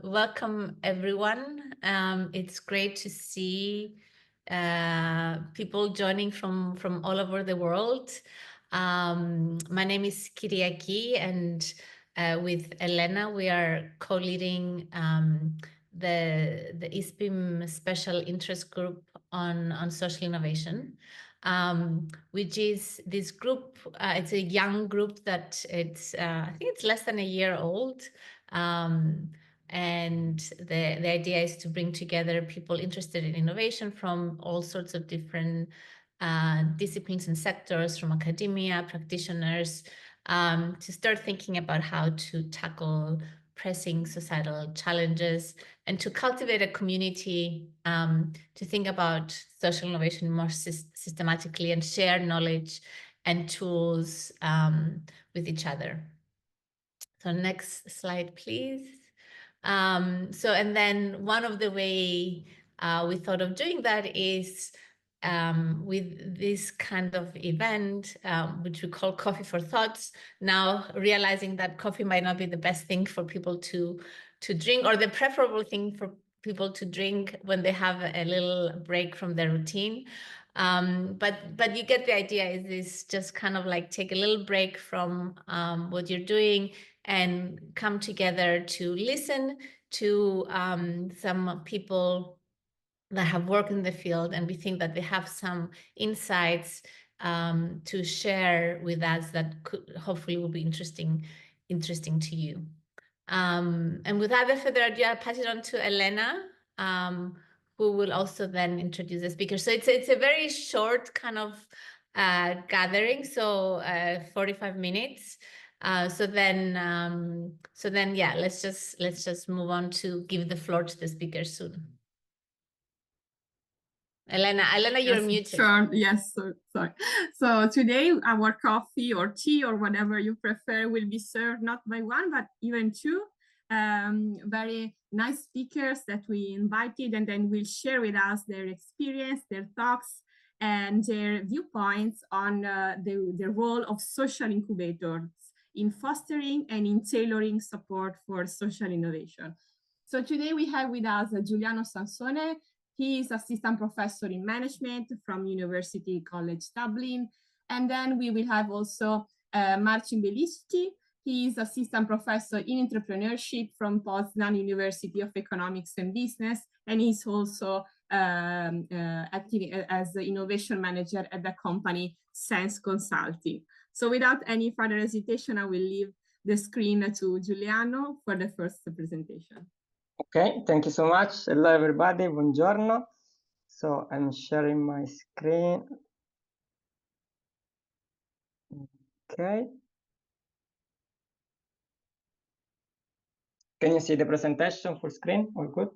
Welcome everyone. It's great to see people joining from all over the world. My name is Kyriaki, and with Elena, we are co-leading the ISPIM Special Interest Group on social innovation, which is this group. It's a young group that I think it's less than a year old. And the idea is to bring together people interested in innovation from all sorts of different disciplines and sectors, from academia, practitioners, to start thinking about how to tackle pressing societal challenges and to cultivate a community to think about social innovation more systematically and share knowledge and tools with each other. So next slide, please. And then one of the way we thought of doing that is with this kind of event, which we call Coffee for Thoughts, now realizing that coffee might not be the best thing for people to drink, or the preferable thing for people to drink when they have a little break from their routine. But you get the idea. Is this just kind of like take a little break from what you're doing and come together to listen to some people that have worked in the field, and we think that they have some insights to share with us that could hopefully will be interesting to you. And without further ado, I'll pass it on to Elena, who will also then introduce the speaker. So it's a very short kind of gathering, so 45 minutes. So then yeah, let's just move on to give the floor to the speaker soon. Elena, you're muted. Sure. Yes. Sorry. So today our coffee or tea or whatever you prefer will be served not by one, but even two very nice speakers that we invited, and then will share with us their experience, their thoughts, and their viewpoints on the role of social incubators in fostering and in tailoring support for social innovation. So today we have with us Giuliano Sansone. He is assistant professor in management from University College Dublin. And then we will have also Marcin Bielicki. He is assistant professor in entrepreneurship from Poznan University of Economics and Business. And he's also acting as the innovation manager at the company Sense Consulting. So without any further hesitation, I will leave the screen to Giuliano for the first presentation. Okay, thank you so much. Hello, everybody. Buongiorno. So I'm sharing my screen. Okay. Can you see the presentation full screen? All good?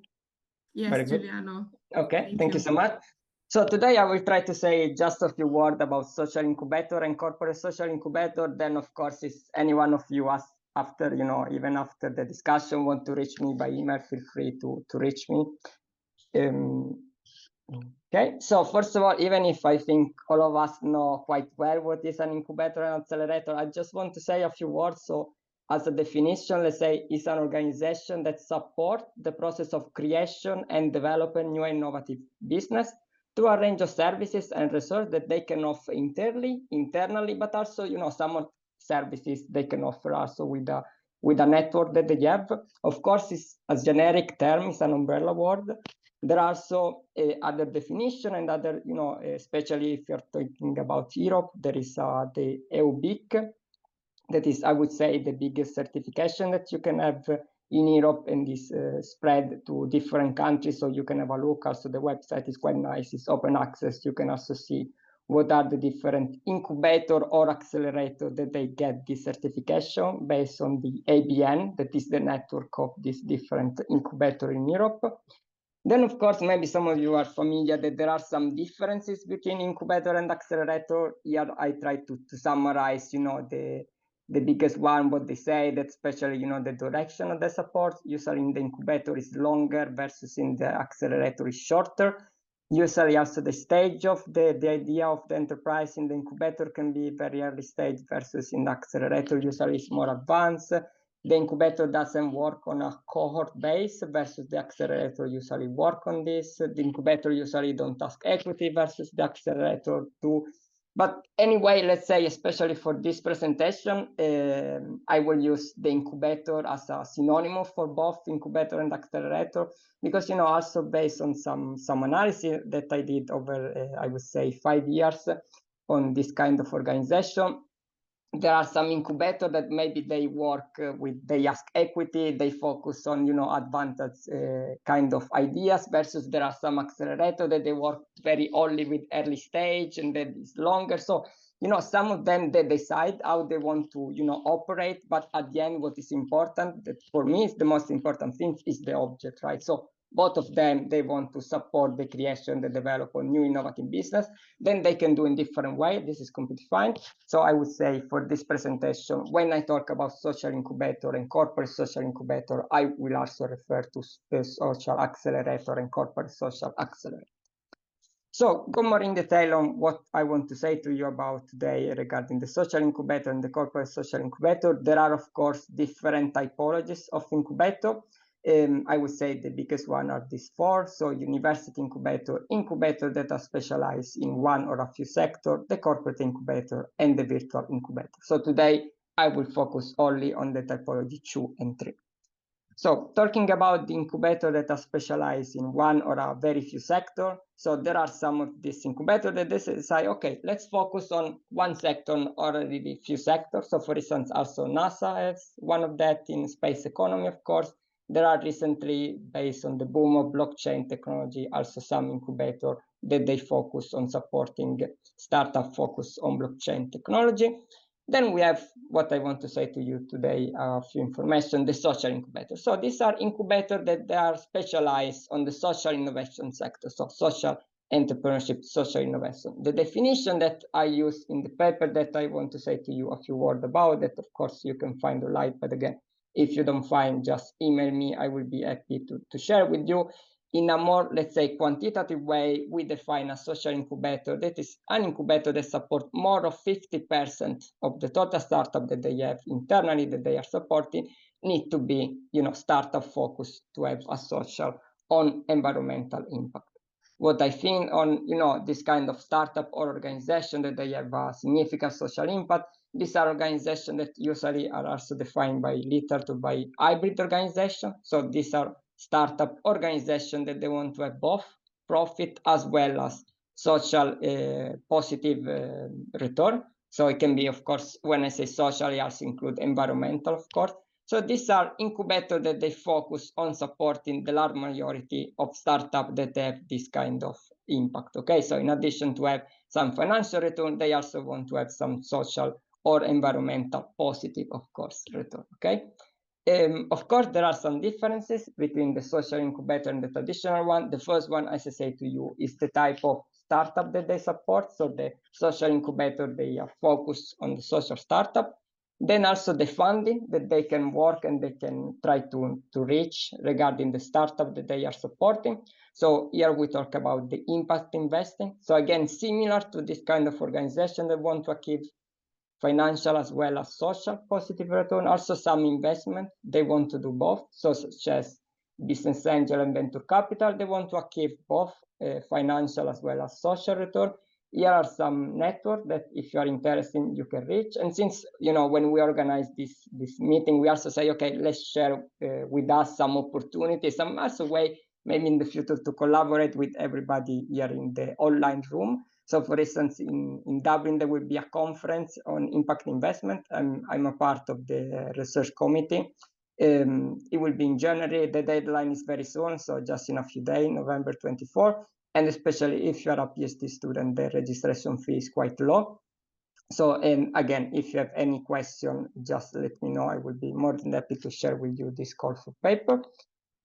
Yes, very good. Giuliano. Okay, thank you so much. So today I will try to say just a few words about social incubator and corporate social incubator. Then, of course, if any one of you after, even after the discussion want to reach me by email, feel free to reach me. Okay, so first of all, even if I think all of us know quite well what is an incubator and accelerator, I just want to say a few words. So as a definition, let's say it's an organization that supports the process of creation and developing new innovative business through a range of services and resources that they can offer internally, but also, some services they can offer also with a network that they have. Of course, it's a generic term, it's an umbrella word. There are also other definition and other, especially if you're talking about Europe, there is the EUBIC. That is, I would say, the biggest certification that you can have in Europe, and is spread to different countries. So you can have a look. Also, the website is quite nice. It's open access. You can also see what are the different incubator or accelerator that they get this certification based on the ABN, that is the network of these different incubator in Europe. Then, of course, maybe some of you are familiar that there are some differences between incubator and accelerator. Here, I try to summarize, the biggest one, what they say, that especially, the direction of the support. Usually in the incubator is longer versus in the accelerator is shorter. Usually also the stage of the idea of the enterprise in the incubator can be very early stage versus in the accelerator usually is more advanced. The incubator doesn't work on a cohort base versus the accelerator usually work on this. The incubator usually don't ask equity versus the accelerator do. But anyway, let's say, especially for this presentation, I will use the incubator as a synonym for both incubator and accelerator, because, you know, also based on some analysis that I did over, I would say, 5 years on this kind of organization, there are some incubators that maybe they work they ask equity, they focus on, you know, advanced kind of ideas, versus there are some accelerators that they work very only with early stage and that is longer. So, you know, some of them, they decide how they want to, you know, operate, but at the end, what is important, that for me is the most important thing, is the object, right? So both of them, they want to support the creation, the development of new innovative business. Then they can do in different way. This is completely fine. So I would say for this presentation, when I talk about social incubator and corporate social incubator, I will also refer to the social accelerator and corporate social accelerator. So go more in detail on what I want to say to you about today regarding the social incubator and the corporate social incubator. There are, of course, different typologies of incubator. I would say the biggest one are these four. So university incubator, incubator that are specialized in one or a few sectors, the corporate incubator, and the virtual incubator. So today I will focus only on the typology 2 and 3. So talking about the incubator that are specialized in one or a very few sector. So there are some of these incubators that they say, okay, let's focus on one sector or a really few sectors. So for instance, also NASA has one of that in space economy, of course. There are recently, based on the boom of blockchain technology, also some incubator that they focus on supporting startup focus on blockchain technology. Then we have what I want to say to you today, a few information, the social incubator. So these are incubators that they are specialized on the social innovation sector, so social entrepreneurship, social innovation. The definition that I use in the paper that I want to say to you a few words about, that of course you can find online, but again, if you don't find, just email me, I will be happy to share with you. In a more, let's say, quantitative way, we define a social incubator that is an incubator that supports more of 50% of the total startup that they have internally that they are supporting need to be, you know, startup focused to have a social on environmental impact. What I think on, you know, this kind of startup or organization that they have a significant social impact, these are organizations that usually are also defined by literature by hybrid organization. So these are startup organization that they want to have both profit as well as social positive return. So it can be, of course, when I say social, I also include environmental, of course. So these are incubators that they focus on supporting the large majority of startups that have this kind of impact. Okay, so in addition to have some financial return, they also want to have some social or environmental positive, of course, return. Okay. Of course, there are some differences between the social incubator and the traditional one. The first one, as I say to you, is the type of startup that they support. So the social incubator, they are focused on the social startup. Then also the funding that they can work and they can try to reach regarding the startup that they are supporting. So here we talk about the impact investing. So again, similar to this kind of organization that want to achieve financial as well as social positive return, also some investment, they want to do both. So such as business angel and venture capital, they want to achieve both financial as well as social return. Here are some networks that if you are interested, you can reach. And since, you know, when we organize this meeting, we also say, okay, let's share with us some opportunities, some also way maybe in the future to collaborate with everybody here in the online room. So for instance, in Dublin, there will be a conference on impact investment. I'm a part of the research committee. It will be in January. The deadline is very soon, so just in a few days, November 24. And especially if you are a PhD student, the registration fee is quite low. So, and again, if you have any question, just let me know. I will be more than happy to share with you this call for paper.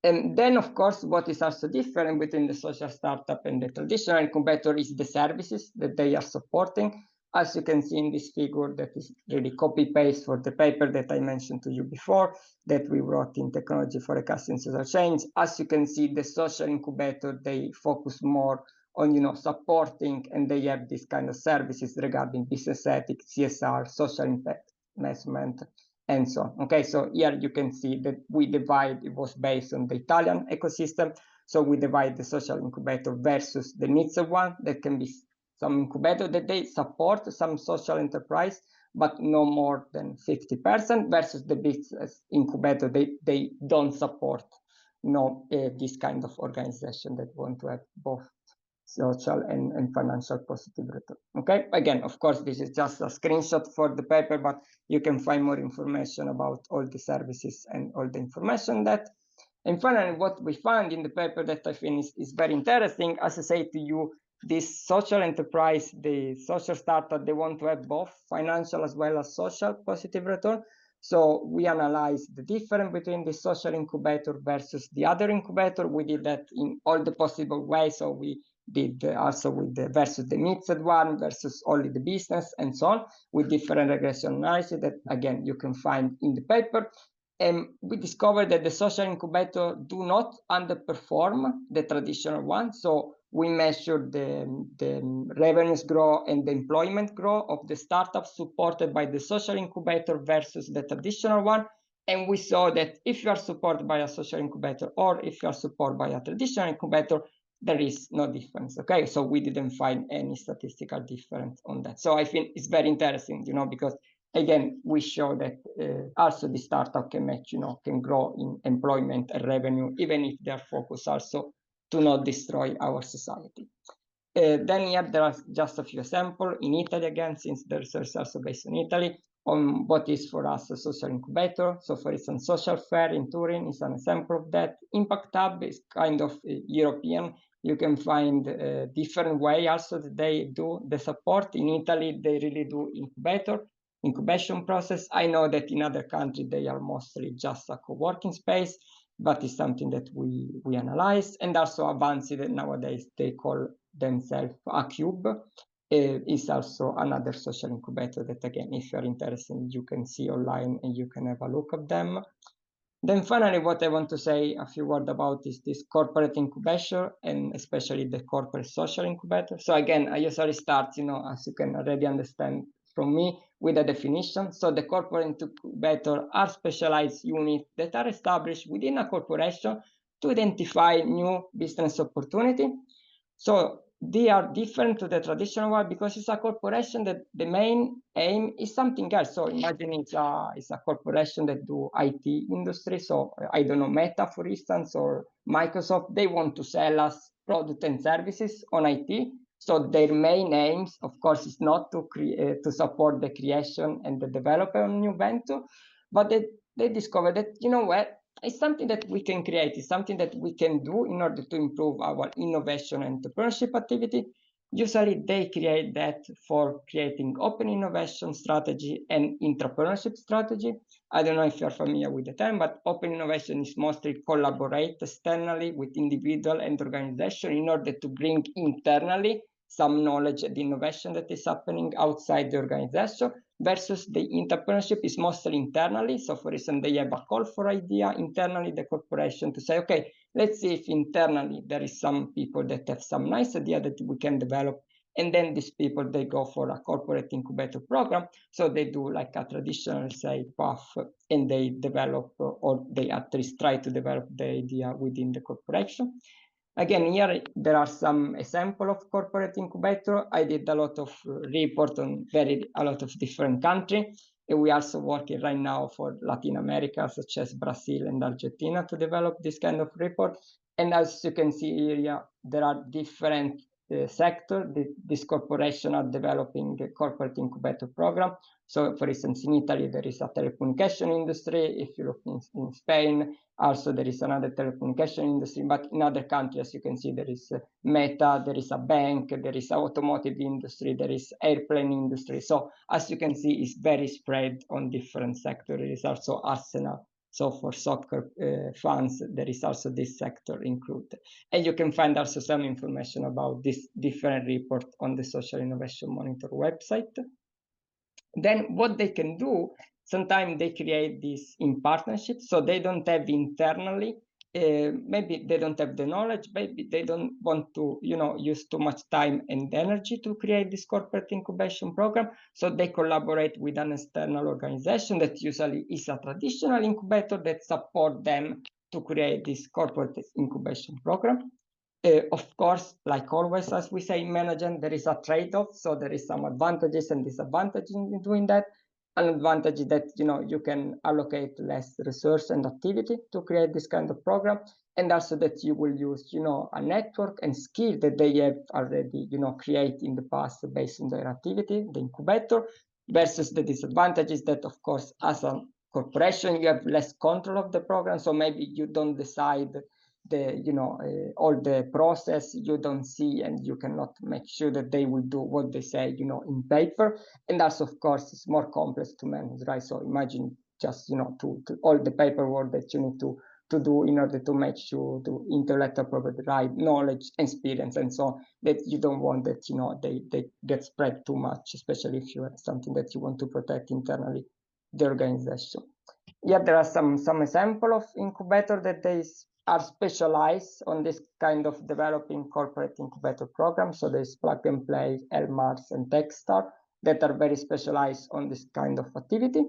And then, of course, what is also different between the social startup and the traditional incubator is the services that they are supporting. As you can see in this figure, that is really copy-paste for the paper that I mentioned to you before, that we wrote in Technology Forecasting Social Change. As you can see, the social incubator, they focus more on, you know, supporting, and they have this kind of services regarding business ethics, CSR, social impact measurement, and so on. Okay, so here you can see that we divide, it was based on the Italian ecosystem. So we divide the social incubator versus the mixed one. That can be some incubator that they support some social enterprise, but no more than 50%, versus the business incubator, they don't support this kind of organization that want to have both social and financial positive return. Okay, again, of course, this is just a screenshot for the paper, but you can find more information about all the services and all the information that. And finally, what we found in the paper that I think is very interesting, as I say to you, this social enterprise, the social startup, they want to have both financial as well as social positive return. So we analyzed the difference between the social incubator versus the other incubator. We did that in all the possible ways. So we did also with the versus the mixed one versus only the business and so on, with different regression analysis that, again, you can find in the paper. And we discovered that the social incubator do not underperform the traditional one. So we measured the revenues growth and the employment growth of the startups supported by the social incubator versus the traditional one. And we saw that if you are supported by a social incubator or if you are supported by a traditional incubator, there is no difference. Okay, so we didn't find any statistical difference on that. So I think it's very interesting, because again, we show that also the startup can match, can grow in employment and revenue, even if they are focused also to not destroy our society. Then here there are just a few examples in Italy again, since the research is also based in Italy, on what is for us a social incubator. So for instance, Social Fair in Turin is an example of that. Impact Hub is kind of European. You can find different way also that they do the support. In Italy, they really do incubation process. I know that in other countries, they are mostly just a co-working space, but it's something that we analyze. And also Avanzi, that nowadays they call themselves a cube, is also another social incubator that, again, if you're interested, you can see online and you can have a look at them. Then finally, what I want to say a few words about is this corporate incubation, and especially the corporate social incubator. So again, I usually start, as you can already understand from me, with a definition. So the corporate incubator are specialized units that are established within a corporation to identify new business opportunity. So they are different to the traditional one because it's a corporation that the main aim is something else. So imagine it's a corporation that do IT industry. So I don't know, Meta, for instance, or Microsoft, they want to sell us products and services on IT. So their main aims, of course, is not to support the creation and the development of new venture, but they discover that, what, it's something that we can create. It's something that we can do in order to improve our innovation and entrepreneurship activity. Usually they create that for creating open innovation strategy and entrepreneurship strategy. I don't know if you're familiar with the term, but open innovation is mostly collaborate externally with individual and organization in order to bring internally some knowledge and innovation that is happening outside the organization, versus the entrepreneurship is mostly internally. So for instance, they have a call for idea internally, the corporation, to say, okay, let's see if internally there is some people that have some nice idea that we can develop. And then these people, they go for a corporate incubator program. So they do like a traditional, say, path, and they develop, or they at least try to develop the idea within the corporation. Again, here there are some examples of corporate incubator. I did a lot of report on a lot of different countries. And we also working right now for Latin America, such as Brazil and Argentina, to develop this kind of report. And as you can see here, there are different sectors. This corporation are developing a corporate incubator program. So for instance, in Italy, there is a telecommunication industry. If you look in Spain, also there is another telecommunication industry, but in other countries, you can see there is Meta, there is a bank, there is automotive industry, there is airplane industry. So as you can see, it's very spread on different sectors. There is also Arsenal. So for soccer fans, there is also this sector included. And you can find also some information about this different report on the Social Innovation Monitor website. Then what they can do, sometimes they create this in partnership, so they don't have internally maybe they don't have the knowledge, maybe they don't want to, use too much time and energy to create this corporate incubation program. So they collaborate with an external organization that usually is a traditional incubator that support them to create this corporate incubation program. Of course, like always, as we say in management, there is a trade-off. So there is some advantages and disadvantages in doing that. An advantage is that you can allocate less resource and activity to create this kind of program, and also that you will use a network and skill that they have already created in the past based on their activity, the incubator. Versus the disadvantage is that, of course, as a corporation, you have less control of the program, so maybe you don't decide all the process, you don't see, and you cannot make sure that they will do what they say in paper. And also, of course, it's more complex to manage, right? So imagine just to all the paperwork that you need to do in order to make sure the intellectual property right, knowledge, experience, and so on, that you don't want that they get spread too much, especially if you have something that you want to protect internally the organization. Yeah, there are some example of incubator that they are specialized on this kind of developing corporate incubator programs. So there's Plug and Play, LMARS, and Techstar that are very specialized on this kind of activity.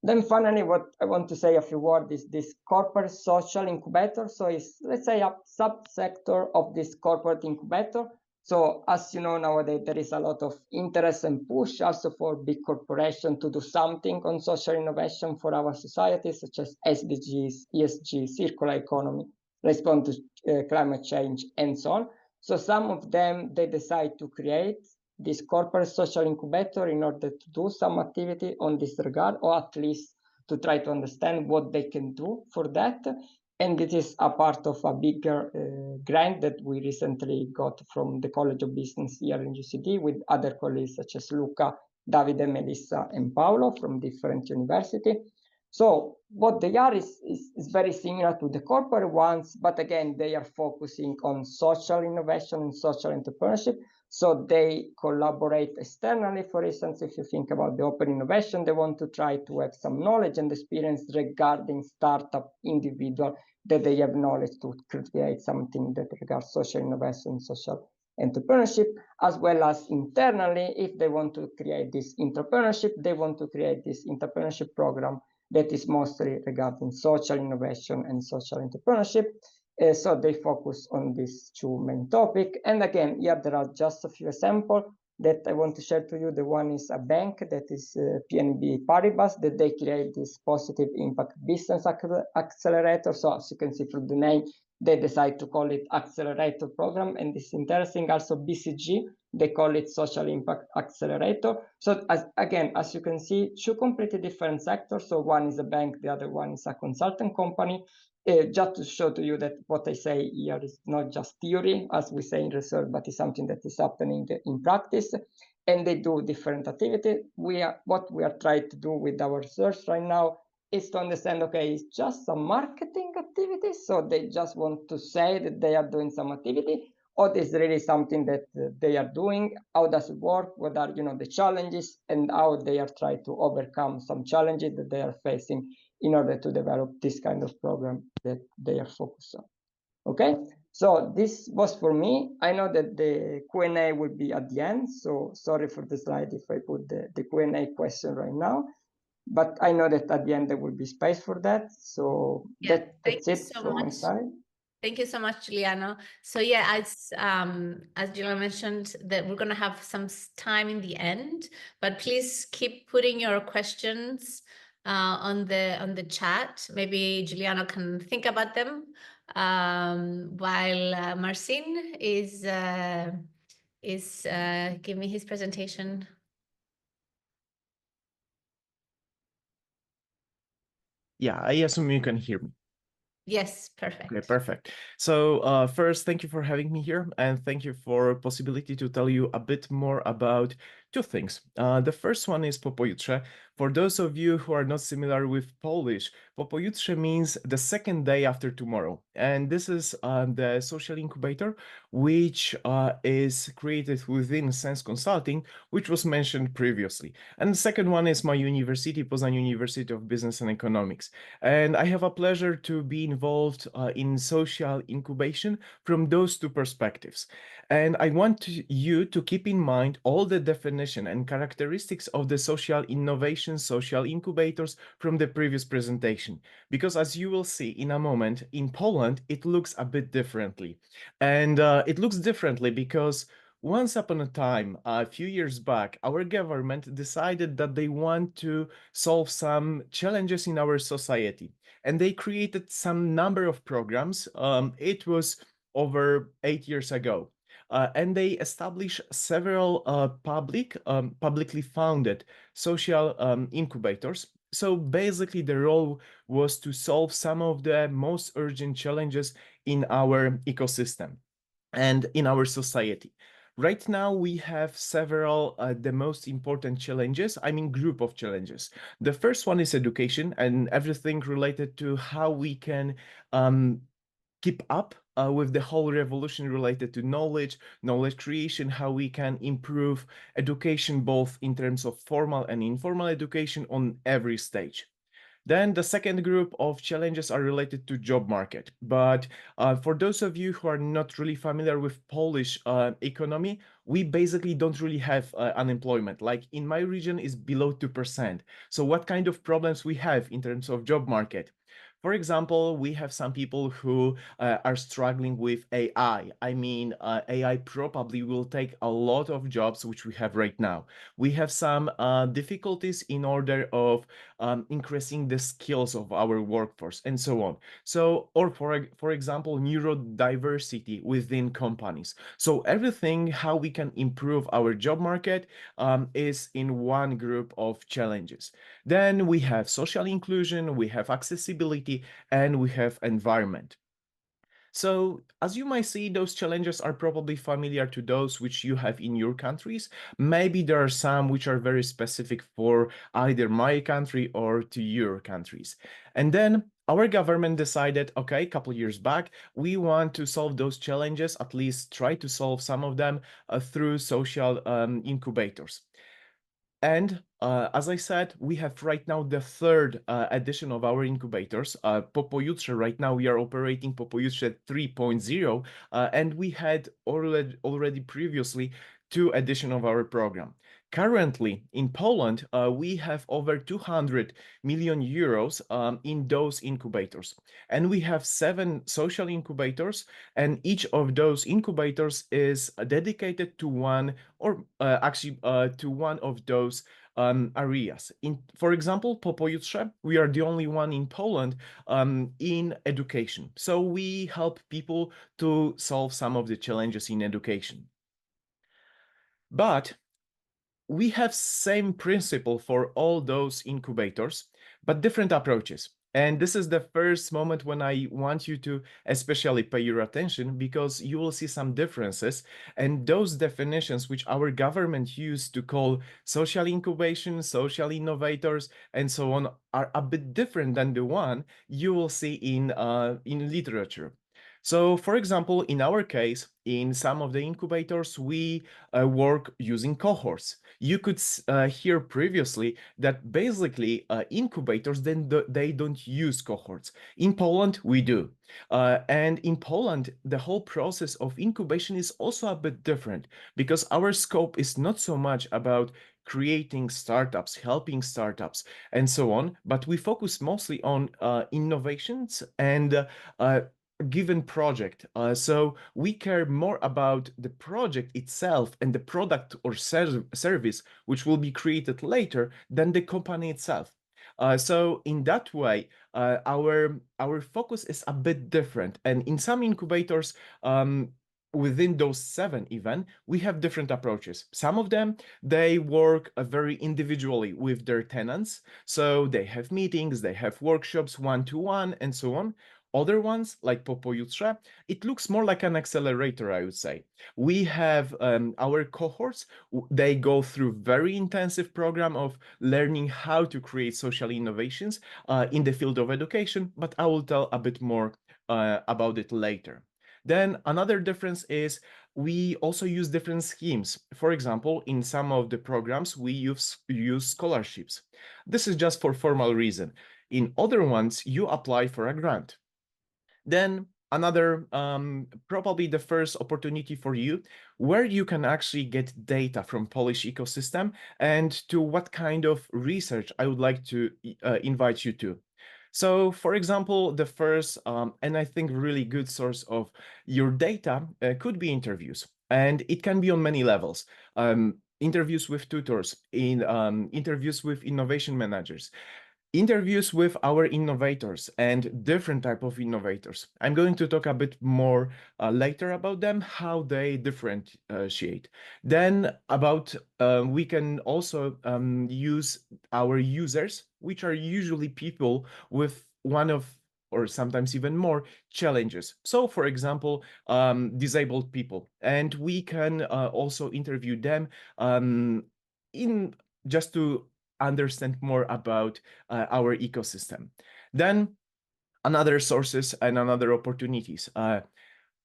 Then finally, what I want to say a few words is this corporate social incubator. So it's, let's say, a subsector of this corporate incubator. So as you know, nowadays, there is a lot of interest and push also for big corporations to do something on social innovation for our society, such as SDGs, ESG, circular economy, respond to climate change, and so on. So some of them, they decide to create this corporate social incubator in order to do some activity on this regard, or at least to try to understand what they can do for that. And it is a part of a bigger grant that we recently got from the College of Business here in UCD with other colleagues such as Luca, Davide, Melissa, and Paolo from different universities. So what they are is very similar to the corporate ones, but again, they are focusing on social innovation and social entrepreneurship. So they collaborate externally. For instance, if you think about the open innovation, they want to try to have some knowledge and experience regarding startup individual that they have knowledge to create something that regards social innovation, social entrepreneurship, as well as internally, if they want to create this entrepreneurship, they want to create this entrepreneurship program that is mostly regarding social innovation and social entrepreneurship. So they focus on these two main topics. And again, here there are just a few examples that I want to share to you. The one is a bank that is PNB Paribas, that they create this positive impact business accelerator. So as you can see from the name, they decide to call it accelerator program. And it's interesting also BCG, they call it social impact accelerator. So as you can see, two completely different sectors. So one is a bank, the other one is a consulting company. Just to show to you that what I say here is not just theory, as we say in research, but it's something that is happening in practice. And they do different activities. What we are trying to do with our research right now is to understand, okay, it's just some marketing activity. So they just want to say that they are doing some activity, or is really something that they are doing? How does it work? What are the challenges, and how they are trying to overcome some challenges that they are facing in order to develop this kind of program that they are focused on. Okay, so this was for me. I know that the Q&A will be at the end, so sorry for the slide if I put the Q&A question right now, but I know that at the end there will be space for that. So yeah, that's it from my side. Thank you so much, Giuliano. So yeah, as Giuliano mentioned, that we're going to have some time in the end, but please keep putting your questions on the chat. Maybe Giuliano can think about them while Marcin is giving his presentation. Yeah, I assume you can hear me. Yes, perfect. Okay, perfect. So first, thank you for having me here, and thank you for the possibility to tell you a bit more about two things. The first one is popojutrze. For those of you who are not familiar with Polish, popojutrze means the second day after tomorrow. And this is the social incubator, which is created within Sense Consulting, which was mentioned previously. And the second one is my university, Poznań University of Business and Economics. And I have a pleasure to be involved in social incubation from those two perspectives. And I want you to keep in mind all the definition and characteristics of the social innovation, social incubators from the previous presentation. Because as you will see in a moment, in Poland, it looks a bit differently. And it looks differently because once upon a time, a few years back, our government decided that they want to solve some challenges in our society. And they created some number of programs. It was over 8 years ago. And they established several publicly founded social incubators. So basically, the role was to solve some of the most urgent challenges in our ecosystem and in our society. Right now, we have several the most important challenges, I mean group of challenges. The first one is education and everything related to how we can keep up with the whole revolution related to knowledge creation, how we can improve education both in terms of formal and informal education on every stage. Then the second group of challenges are related to job market. But for those of you who are not really familiar with Polish economy, we basically don't really have unemployment. Like in my region is below 2%. So what kind of problems we have in terms of job market? For example, we have some people who are struggling with AI. I mean, AI probably will take a lot of jobs which we have right now. We have some difficulties in order of increasing the skills of our workforce and so on. So, or for example, neurodiversity within companies. So everything how we can improve our job market is in one group of challenges. Then we have social inclusion, we have accessibility, and we have environment. So as you might see, those challenges are probably familiar to those which you have in your countries. Maybe there are some which are very specific for either my country or to your countries. And then our government decided, okay, a couple of years back, we want to solve those challenges, at least try to solve some of them through social incubators. And as I said, we have right now the third edition of our incubators. Popojutrze, right now we are operating Popojutrze 3.0, and we had already previously two editions of our program. Currently, in Poland, we have over 200 million euros in those incubators. And we have 7 social incubators, and each of those incubators is dedicated to one or to one of those areas. For example, Popojutrze, we are the only one in Poland in education. So we help people to solve some of the challenges in education. But we have same principle for all those incubators, but different approaches. And this is the first moment when I want you to especially pay your attention, because you will see some differences. And those definitions which our government used to call social incubation, social innovators, and so on are a bit different than the one you will see in literature. So, for example, in our case, in some of the incubators, we work using cohorts. You could hear previously that basically incubators, they don't use cohorts. In Poland, we do. And in Poland, the whole process of incubation is also a bit different, because our scope is not so much about creating startups, helping startups, and so on, but we focus mostly on innovations and given project. So we care more about the project itself and the product or service which will be created later than the company itself. So in that way, our focus is a bit different. And in some incubators, within those 7 even, we have different approaches. Some of them, they work very individually with their tenants. So they have meetings, they have workshops one-to-one, and so on. other ones, like Popojutrze, it looks more like an accelerator, I would say. We have our cohorts, they go through very intensive program of learning how to create social innovations in the field of education, but I will tell a bit more about it later. Then another difference is we also use different schemes. For example, in some of the programs, we use scholarships. This is just for formal reason. In other ones, you apply for a grant. Then another, probably the first opportunity for you, where you can actually get data from Polish ecosystem and to what kind of research I would like to invite you to. So, for example, the first and I think really good source of your data could be interviews, and it can be on many levels. Interviews with tutors, interviews with innovation managers, interviews with our innovators and different type of innovators. I'm going to talk a bit more later about them, how they differentiate. Then about we can also use our users, which are usually people with one of or sometimes even more challenges. So, for example, disabled people, and we can also interview them in just to understand more about our ecosystem. Then another sources and another opportunities.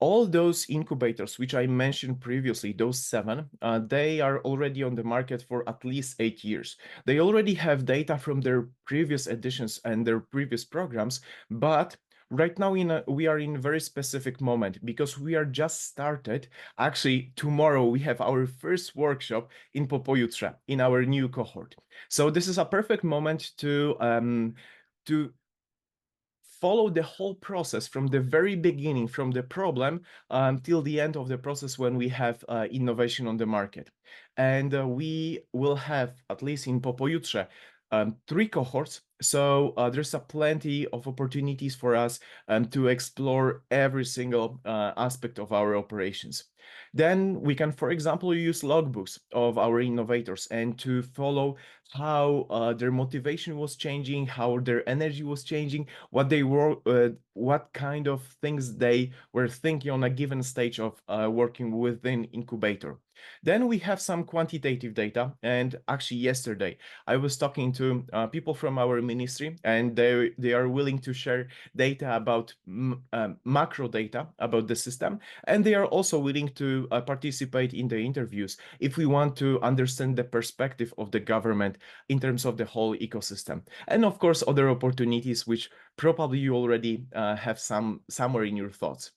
All those incubators, which I mentioned previously, those 7, they are already on the market for at least 8 years. They already have data from their previous editions and their previous programs, but right now we are in a very specific moment because we are just started. Actually, tomorrow we have our first workshop in Popojutrze in our new cohort. So this is a perfect moment to follow the whole process from the very beginning, from the problem until the end of the process when we have innovation on the market. And we will have, at least in Popojutrze, 3 cohorts. So there's a plenty of opportunities for us to explore every single aspect of our operations. Then we can, for example, use logbooks of our innovators and to follow how their motivation was changing, how their energy was changing, what they were, what kind of things they were thinking on a given stage of working within incubator. Then we have some quantitative data, and actually yesterday I was talking to people from our ministry, and they are willing to share data about macro data about the system, and they are also willing to participate in the interviews if we want to understand the perspective of the government in terms of the whole ecosystem. And of course, other opportunities which probably you already have somewhere in your thoughts.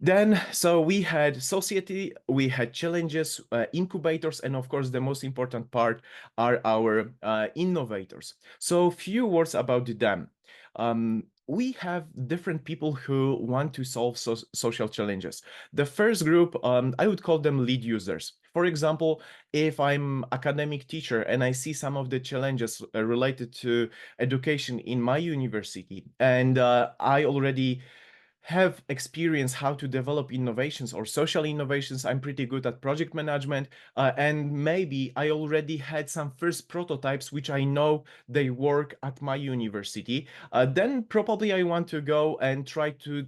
Then, so we had society, we had challenges, incubators, and of course, the most important part are our innovators. So few words about them. We have different people who want to solve social challenges. The first group, I would call them lead users. For example, if I'm academic teacher and I see some of the challenges related to education in my university, and I already have experience how to develop innovations or social innovations. I'm pretty good at project management, and maybe I already had some first prototypes which I know they work at my university. Then probably I want to go and try to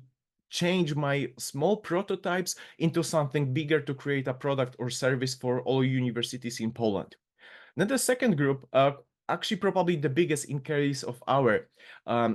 change my small prototypes into something bigger to create a product or service for all universities in Poland. Then the second group, actually probably the biggest in case of our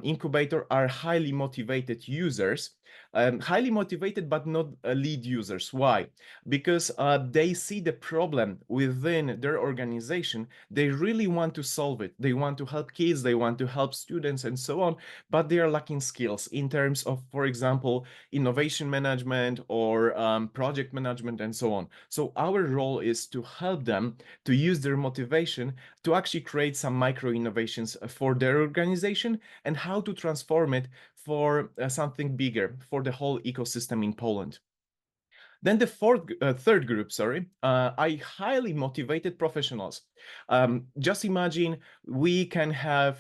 incubator, are highly motivated users. Highly motivated, but not lead users. Why? Because they see the problem within their organization. They really want to solve it. They want to help kids, they want to help students and so on, but they are lacking skills in terms of, for example, innovation management or project management and so on. So our role is to help them to use their motivation to actually create some micro innovations for their organization and how to transform it for something bigger for the whole ecosystem in Poland. Then the third group, are highly motivated professionals. Just imagine we can have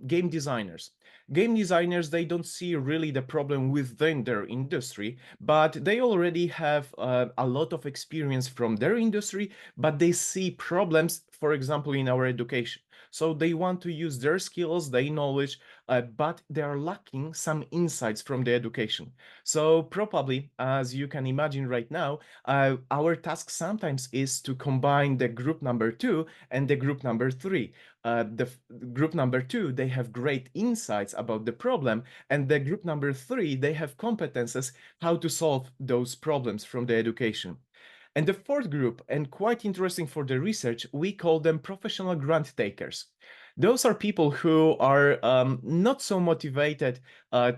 game designers. Game designers, they don't see really the problem within their industry, but they already have a lot of experience from their industry, but they see problems, for example, in our education. So they want to use their skills, their knowledge, but they are lacking some insights from the education. So probably, as you can imagine right now, our task sometimes is to combine the group number 2 and the group number 3. The group number 2, they have great insights about the problem, and the group number 3, they have competences how to solve those problems from the education. And the fourth group, and quite interesting for the research, we call them professional grant takers. Those are people who are not so motivated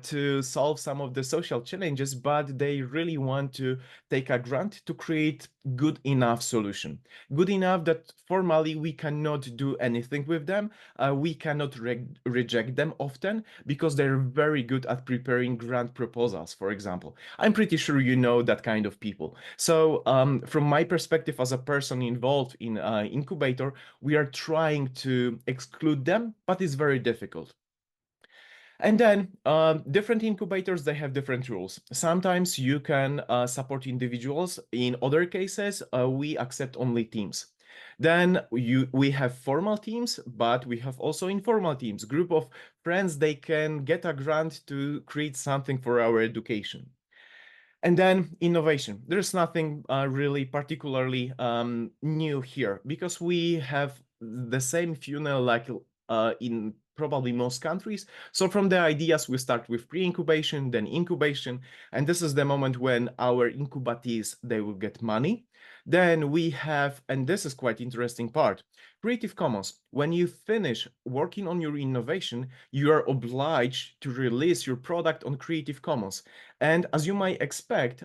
to solve some of the social challenges, but they really want to take a grant to create good enough solution. Good enough that formally we cannot do anything with them. We cannot reject them often because they're very good at preparing grant proposals, for example. I'm pretty sure you know that kind of people. So from my perspective as a person involved in Incubator, we are trying to exclude them, but it's very difficult. And then different incubators, they have different rules. Sometimes you can support individuals. In other cases, we accept only teams. Then we have formal teams, but we have also informal teams. Group of friends, they can get a grant to create something for our education. And then innovation. There's nothing really particularly new here because we have the same funnel like in probably most countries. So from the ideas, we start with pre-incubation, then incubation, and this is the moment when our incubatees, they will get money. Then we have, and this is quite interesting part, Creative Commons. When you finish working on your innovation, you are obliged to release your product on Creative Commons. And as you might expect,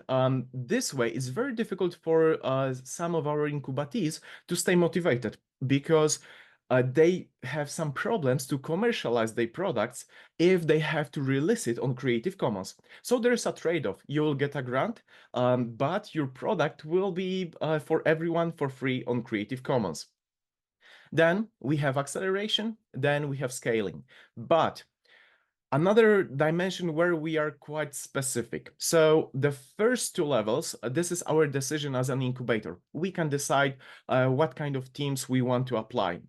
this way it's very difficult for some of our incubatees to stay motivated because they have some problems to commercialize their products if they have to release it on Creative Commons. So there's a trade-off. You will get a grant, but your product will be for everyone for free on Creative Commons. Then we have acceleration, then we have scaling. But another dimension where we are quite specific. So the first two levels, this is our decision as an incubator. We can decide what kind of teams we want to apply.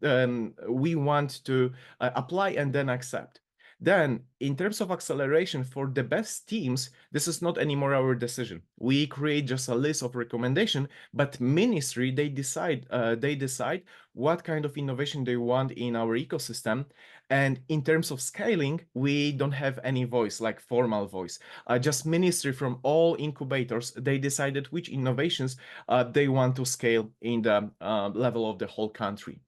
We want to apply and then accept. Then, in terms of acceleration for the best teams, this is not anymore our decision. We create just a list of recommendation, but ministry, they decide what kind of innovation they want in our ecosystem. And in terms of scaling, we don't have any voice, like formal voice. Just ministry from all incubators, they decided which innovations they want to scale in the level of the whole country.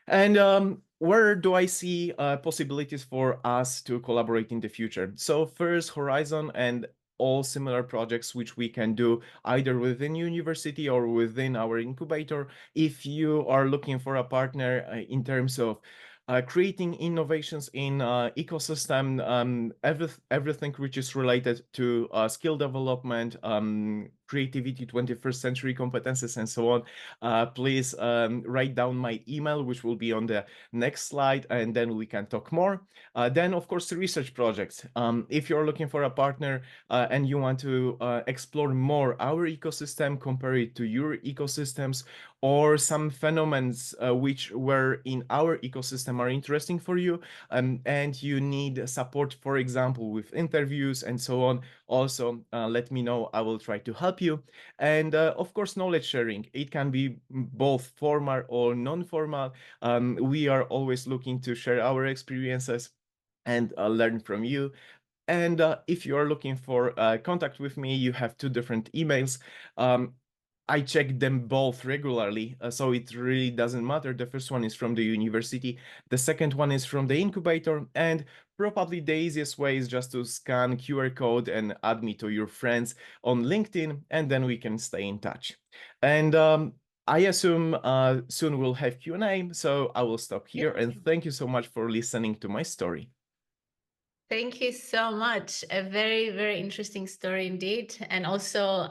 And where do I see possibilities for us to collaborate in the future? So first, Horizon and all similar projects which we can do either within university or within our incubator. If you are looking for a partner in terms of creating innovations in ecosystem, everything which is related to skill development, creativity, 21st century competences, and so on, please write down my email, which will be on the next slide, and then we can talk more. Then, of course, the research projects. If you're looking for a partner and you want to explore more our ecosystem, compare it to your ecosystems, or some phenomena which were in our ecosystem are interesting for you, and you need support, for example, with interviews and so on, also let me know. I will try to help you. And of course, knowledge sharing. It can be both formal or non-formal. We are always looking to share our experiences and learn from you. And if you are looking for contact with me, you have two different emails. I check them both regularly, so it really doesn't matter. The first one is from the university, the second one is from the incubator, and probably the easiest way is just to scan QR code and add me to your friends on LinkedIn, and then we can stay in touch. And I assume soon we'll have Q&A, so I will stop here, and thank you so much for listening to my story. Thank you so much. A very, very interesting story indeed. And also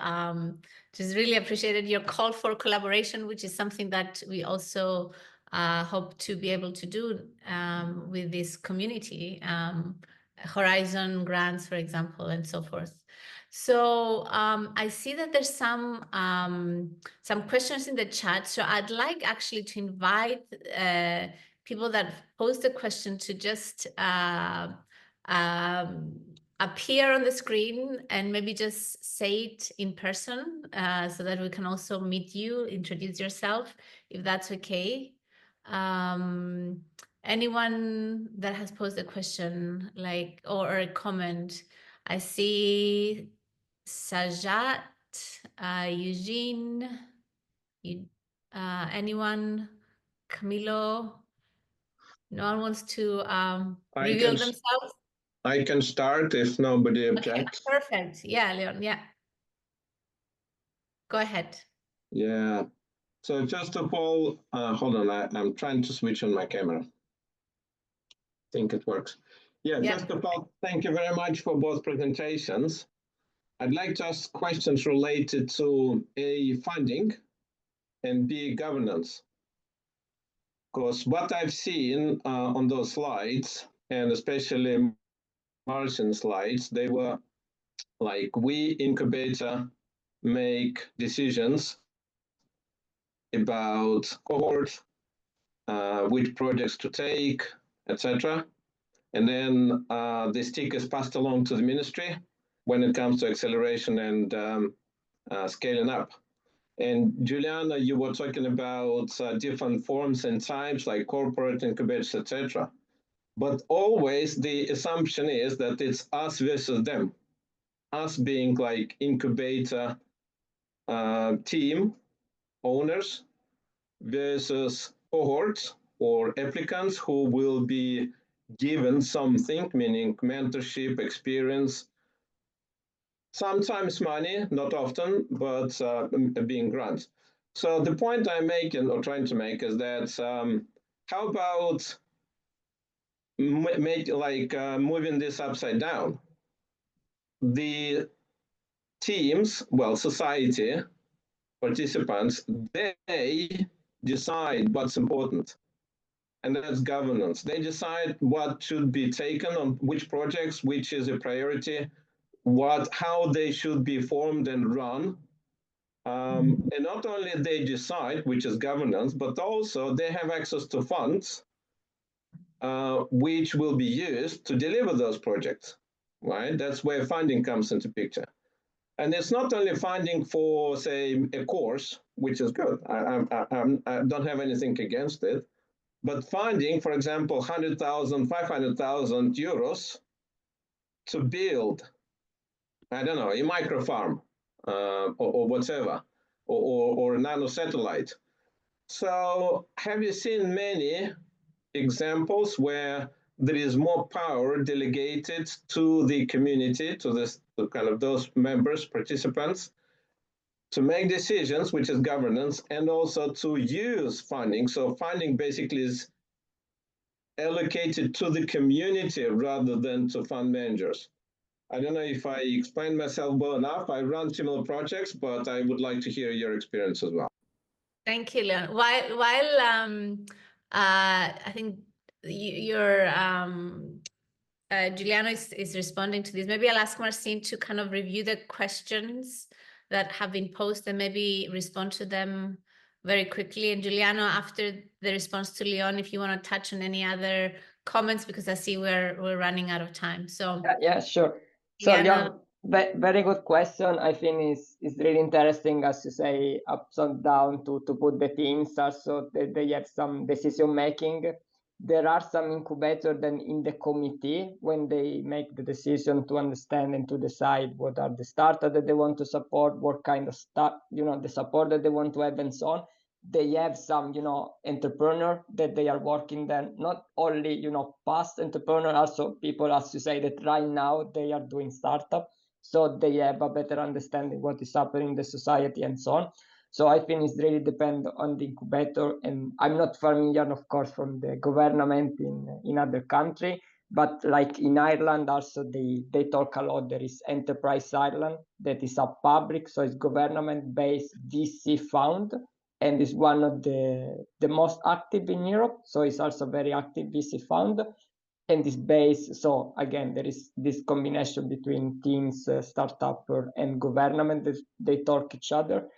just really appreciated your call for collaboration, which is something that we also hope to be able to do with this community. Horizon grants, for example, and so forth. So I see that there's some questions in the chat. So I'd like actually to invite people that posed a question to just appear on the screen and maybe just say it in person so that we can also meet you, introduce yourself, if that's okay. Anyone that has posed a question or a comment? I see Sajat, Eugene, anyone? Camilo? No one wants to reveal themselves? I can start if nobody objects. Okay, perfect. Yeah, Leon, yeah. Go ahead. Yeah. So first of all, hold on, I'm trying to switch on my camera. I think it works. Yeah, first of all, thank you very much for both presentations. I'd like to ask questions related to A, funding, and B, governance. Because what I've seen on those slides, and especially Marcin slides, they were like, we incubator make decisions about cohort, which projects to take, etc. And then the stick is passed along to the ministry when it comes to acceleration and scaling up. And Giuliano, you were talking about different forms and types like corporate incubators, etc. But always the assumption is that it's us versus them. Us being like incubator team owners versus cohorts or applicants who will be given something, meaning mentorship, experience, sometimes money, not often, but being grants. So the point I'm making or trying to make is that how about moving this upside down? The teams, well, society, participants, they decide what's important. And that's governance. They decide what should be taken on which projects, which is a priority, how they should be formed and run. And not only they decide, which is governance, but also they have access to funds, which will be used to deliver those projects, right? That's where funding comes into picture. And it's not only funding for, say, a course, which is good. I don't have anything against it. But funding, for example, 100,000, 500,000 euros to build, I don't know, a micro farm or whatever, or a nano satellite. So have you seen many examples where there is more power delegated to the community, to kind of those members, participants, to make decisions, which is governance, and also to use funding. So funding basically is allocated to the community rather than to fund managers. I don't know if I explained myself well enough. I run similar projects, but I would like to hear your experience as well. Thank you, Leon. While I think your Giuliano is responding to this, maybe I'll ask Marcin to kind of review the questions that have been posed and maybe respond to them very quickly. And Giuliano, after the response to Leon, if you want to touch on any other comments, because I see we're running out of time. So yeah, sure. So Leon, very good question. I think is really interesting, as you say, ups and down to put the teams also they have some decision making. There are some incubators then in the committee when they make the decision to understand and to decide what are the startups that they want to support, what kind of stuff, the support that they want to have and so on. They have some, entrepreneur that they are working then, not only, past entrepreneur, also people, as you say, that right now they are doing startup. So they have a better understanding what is happening in the society and so on. So I think it's really depend on the incubator. And I'm not familiar, of course, from the government in other country, but like in Ireland also they talk a lot. There is Enterprise Ireland that is a public, so it's government-based VC fund, and is one of the most active in Europe. So it's also very active VC fund. and is based. So again, there is this combination between teams, startup and government that they talk each other.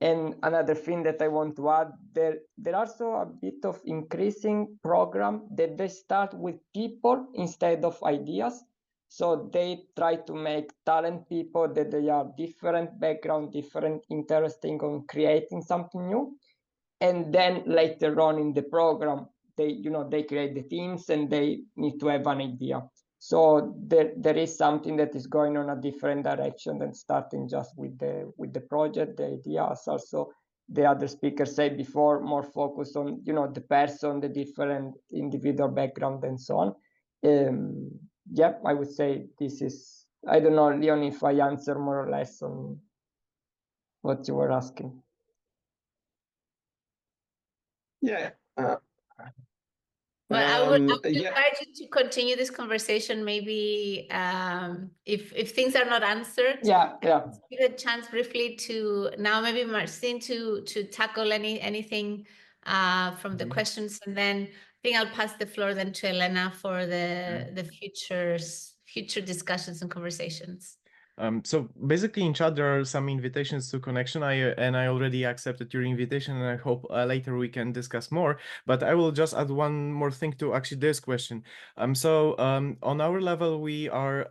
And another thing that I want to add, there are also a bit of increasing program that they start with people instead of ideas. So they try to make talent people that they are different background, different interesting on creating something new. And then later on in the program, they create the teams and they need to have an idea. So there is something that is going on a different direction than starting just with the project, the ideas. Also, the other speakers said before, more focused on the person, the different individual background, and so on. Yeah, I would say this is. I don't know, Leon, if I answer more or less on what you were asking. Yeah. Well, I would Yeah. invite you to continue this conversation. Maybe if things are not answered, Yeah. give a chance briefly to now maybe Marcin to tackle anything from the questions, and then I think I'll pass the floor then to Elena for the future discussions and conversations. So basically in chat there are some invitations to connection. I already accepted your invitation, and I hope later we can discuss more. But I will just add one more thing to actually this question. On our level we are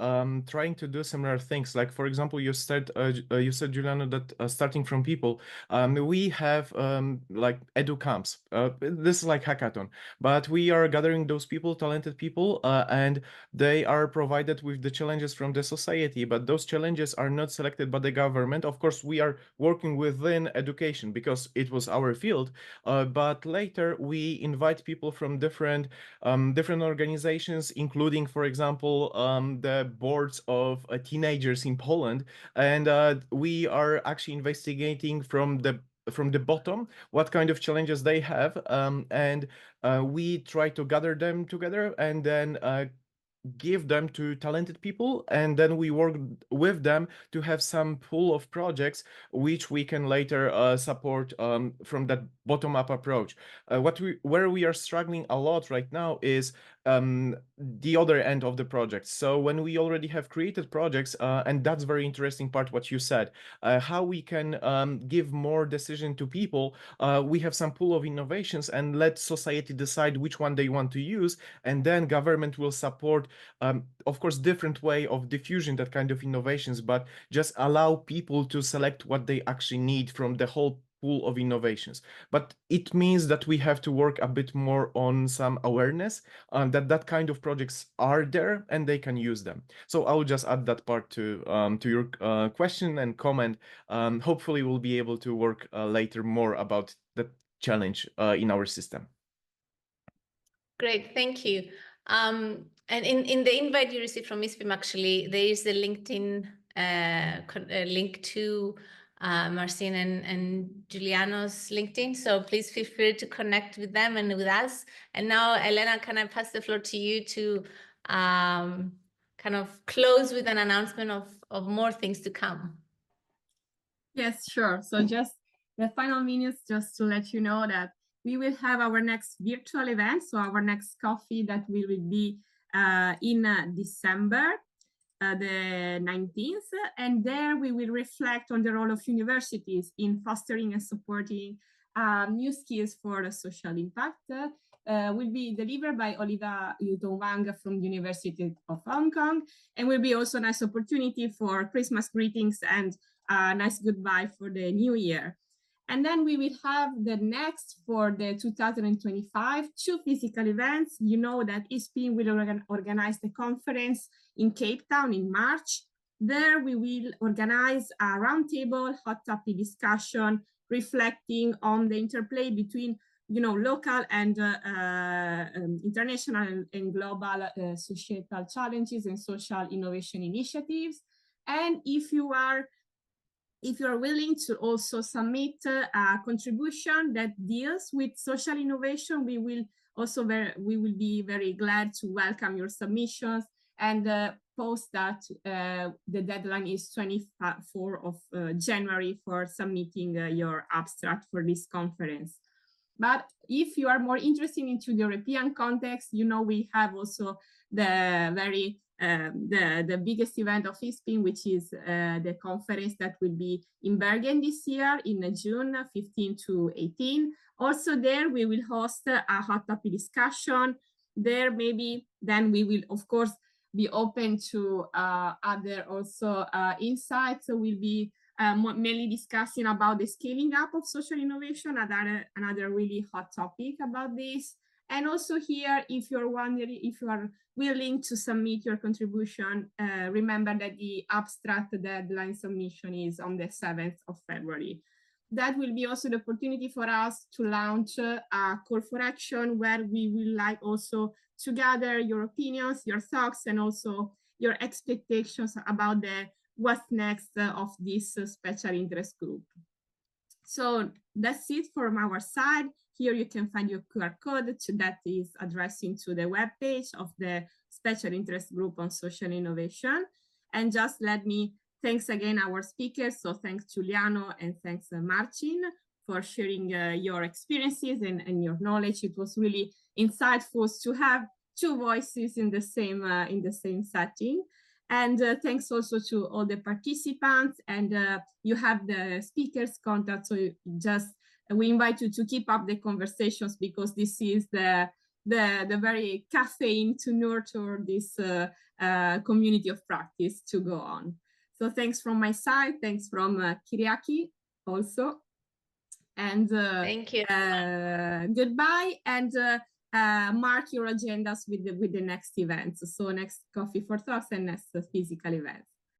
trying to do similar things. Like for example, you said Giuliano that starting from people, we have like edu camps. This is like hackathon, but we are gathering those people, talented people, and they are provided with the challenges from the society, but those challenges are not selected by the government. Of course, we are working within education because it was our field, but later we invite people from different organizations, including, for example, the boards of teenagers in Poland, and we are actually investigating from the bottom what kind of challenges they have, and we try to gather them together and then give them to talented people, and then we work with them to have some pool of projects which we can later support from that bottom-up approach. Where we are struggling a lot right now is the other end of the project. So when we already have created projects, and that's very interesting part what you said, how we can give more decision to people. We have some pool of innovations and let society decide which one they want to use, and then government will support, of course, different way of diffusing that kind of innovations, but just allow people to select what they actually need from the whole pool of innovations. But it means that we have to work a bit more on some awareness that kind of projects are there and they can use them. So I will just add that part to your question and comment. Hopefully we'll be able to work later more about the challenge in our system. Great, thank you. And in the invite you received from ISPIM, actually, there is the LinkedIn link to Marcin and Giuliano's LinkedIn. So please feel free to connect with them and with us. And now, Elena, can I pass the floor to you to kind of close with an announcement of more things to come? Yes, sure. So just the final minutes, just to let you know that we will have our next virtual event. So our next coffee that will be in December the 19th. And there we will reflect on the role of universities in fostering and supporting new skills for social impact. Will be delivered by Oliva Yutong Wang from the University of Hong Kong, and will be also a nice opportunity for Christmas greetings and a nice goodbye for the new year. And then we will have the next for the 2025 two physical events. You know that ISPIM will organize the conference in Cape Town in March. There we will organize a roundtable hot topic discussion reflecting on the interplay between local and international and global societal challenges and social innovation initiatives. And if you are willing to also submit a contribution that deals with social innovation, we will be very glad to welcome your submissions and post that the deadline is 24th of January for submitting your abstract for this conference. But if you are more interested into the European context, we have also the biggest event of ISPIM, which is the conference that will be in Bergen this year in June 15 to 18. Also there, we will host a hot topic discussion. There maybe then we will, of course, be open to other also insights. So we'll be mainly discussing about the scaling up of social innovation, another really hot topic about this. And also here, if you're wondering, if you are willing to submit your contribution, remember that the abstract deadline submission is on the 7th of February. That will be also the opportunity for us to launch a call for action where we will like also to gather your opinions, your thoughts, and also your expectations about what's next of this special interest group. So that's it from our side. Here you can find your QR code that is addressing to the webpage of the Special Interest Group on Social Innovation. And just let me thanks again our speakers. So thanks Giuliano and thanks Marcin for sharing your experiences and your knowledge. It was really insightful to have two voices in the same setting. And thanks also to all the participants. And you have the speakers' contact. So we invite you to keep up the conversations because this is the very caffeine to nurture this community of practice to go on. So thanks from my side. Thanks from Kyriaki also. And thank you. Goodbye. And mark your agendas with the next events. So next Coffee for Talks and next physical events.